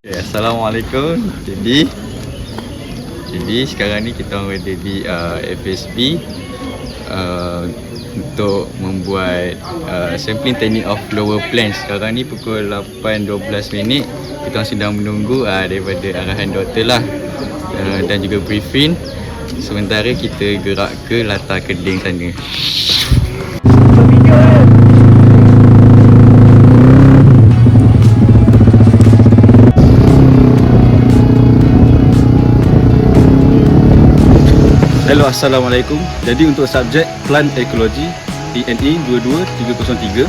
Assalamualaikum. Jadi sekarang ni kita orang ada di FSB untuk membuat sampling teknik of lower plants. Sekarang ni pukul 8.12 minit. Kita orang sedang menunggu daripada arahan doktor lah dan juga briefing. Sementara kita gerak ke latar keding sana. Hello, Assalamualaikum. Jadi untuk subjek Plant Ecology ENE 22303,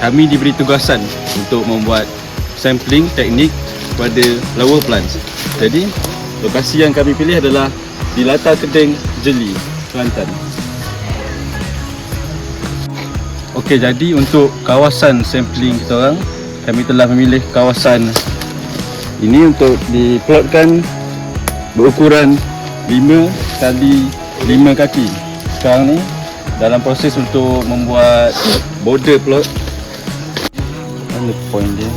kami diberi tugasan untuk membuat sampling teknik pada lower plants. Jadi lokasi yang kami pilih adalah di latar keding Jeli, Kelantan. Okey, jadi untuk kawasan sampling kita orang, kami telah memilih kawasan ini untuk diplotkan berukuran 5 kali 5 kaki. Sekarang ni dalam proses untuk membuat border plot. Mana point dia?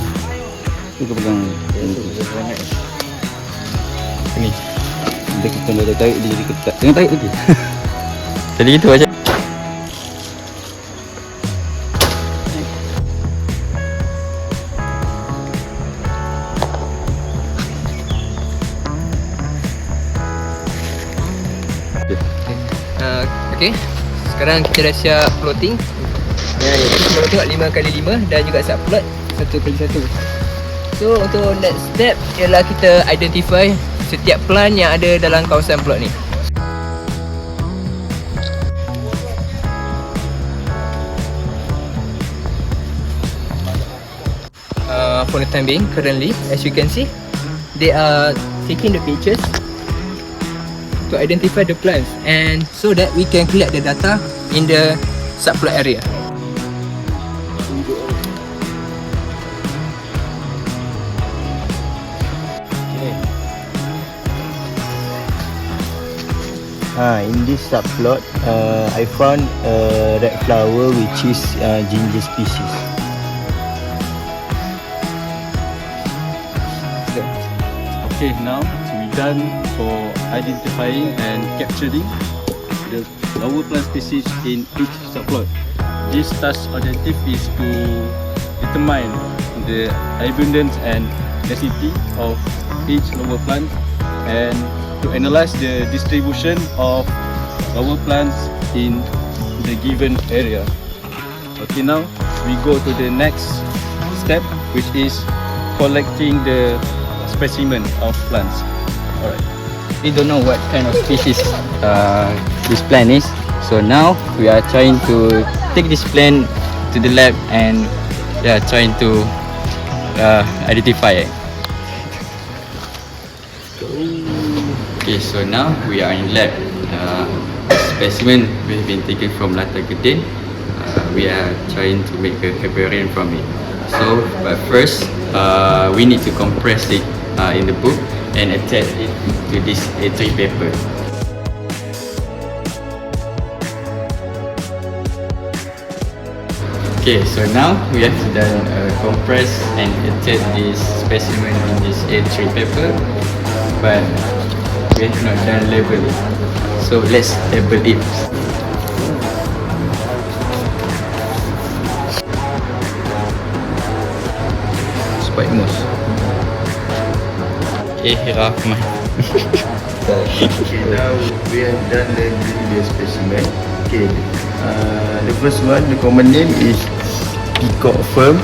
Ni kau pegang ni. Dia kita dah tarik dia jadi ketat. Jangan tarik lagi. Jadi gitu aja. Okay, sekarang kita dah siap plotting. Kita tengok 5x5 dan juga subplot 1x1. So untuk next step ialah kita identify setiap plant yang ada dalam kawasan plot ni. For the time being, currently, as you can see, they are taking the pictures to identify the plants, and so that we can collect the data in the subplot area. In this subplot, I found a red flower which is ginger species. Okay, now we done for identifying and capturing the lower plant species in each subplot. This task objective is to determine the abundance and density of each lower plant and to analyze the distribution of lower plants in the given area. Okay, now we go to the next step, which is collecting the specimen of plants. Alright. We don't know what kind of species this plant is, so now we are trying to take this plant to the lab and trying to identify it. Okay, so now we are in lab. Specimen we've been taken from latar keding. We are trying to make a herbarium from it. So, but first we need to compress it in the book and attach it to this A3 paper. Okay, so now we have done compress and attach this specimen in this A3 paper, but we have not done labeling. So let's label it. Spike moss. Rahman. Okay, now we have done the specimen. Okay, the first one, the common name is peacock fern,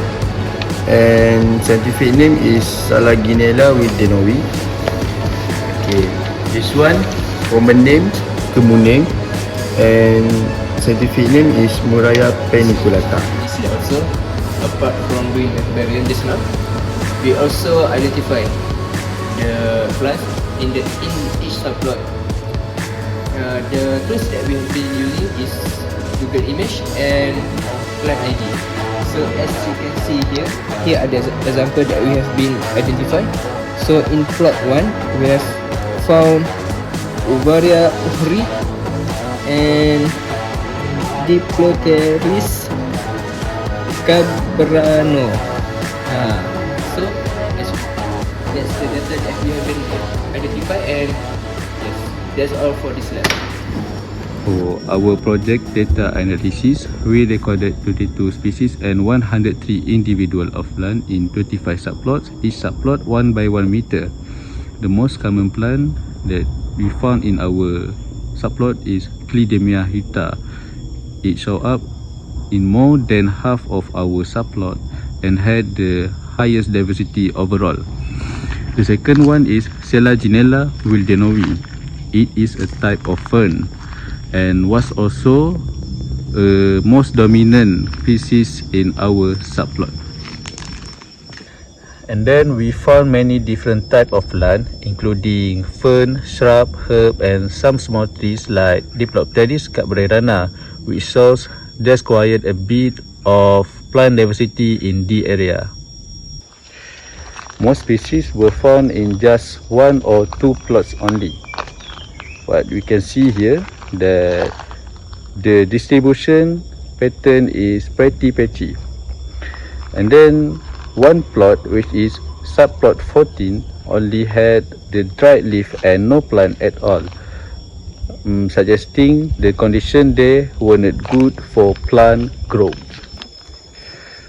and scientific name is Salaginella wildenoi. Okay, this one common name kemuning, and scientific name is Muraya paniculata. This is also, apart from doing herbarium just now, we also identify the plants in each subplot. The tools that we have been using is Google Image and Plant ID. So as you can see here are the example that we have been identified. So in plot 1, we have found Uvaria uhri and Diploteris cabrano. So habitat that we have been identified, and yes, that's all for this lab. For our project data analysis, we recorded 22 species and 103 individual of plant in 25 subplots, each subplot 1 by 1 meter. The most common plant that we found in our subplot is Clidemia hita. It showed up in more than half of our subplot and had the highest diversity overall. The second one is Selaginella wildenovi. It is a type of fern and was also most dominant species in our subplot. And then we found many different type of plant, including fern, shrub, herb, and some small trees like Diplopteris cabrerana, which shows there's quite a bit of plant diversity in the area. Most species were found in just 1 or 2 plots only. What we can see here that the distribution pattern is pretty patchy. And then one plot, which is subplot 14, only had the dried leaf and no plant at all, suggesting the condition there were not good for plant growth.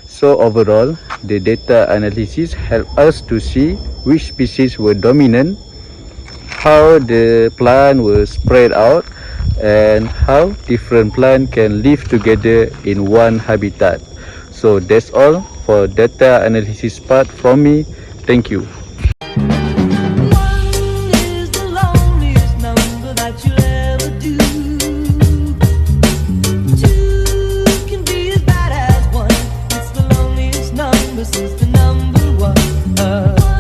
So overall, the data analysis helped us to see which species were dominant, how the plant were spread out, and how different plants can live together in one habitat. So that's all for data analysis part from me. Thank you. Since the number one.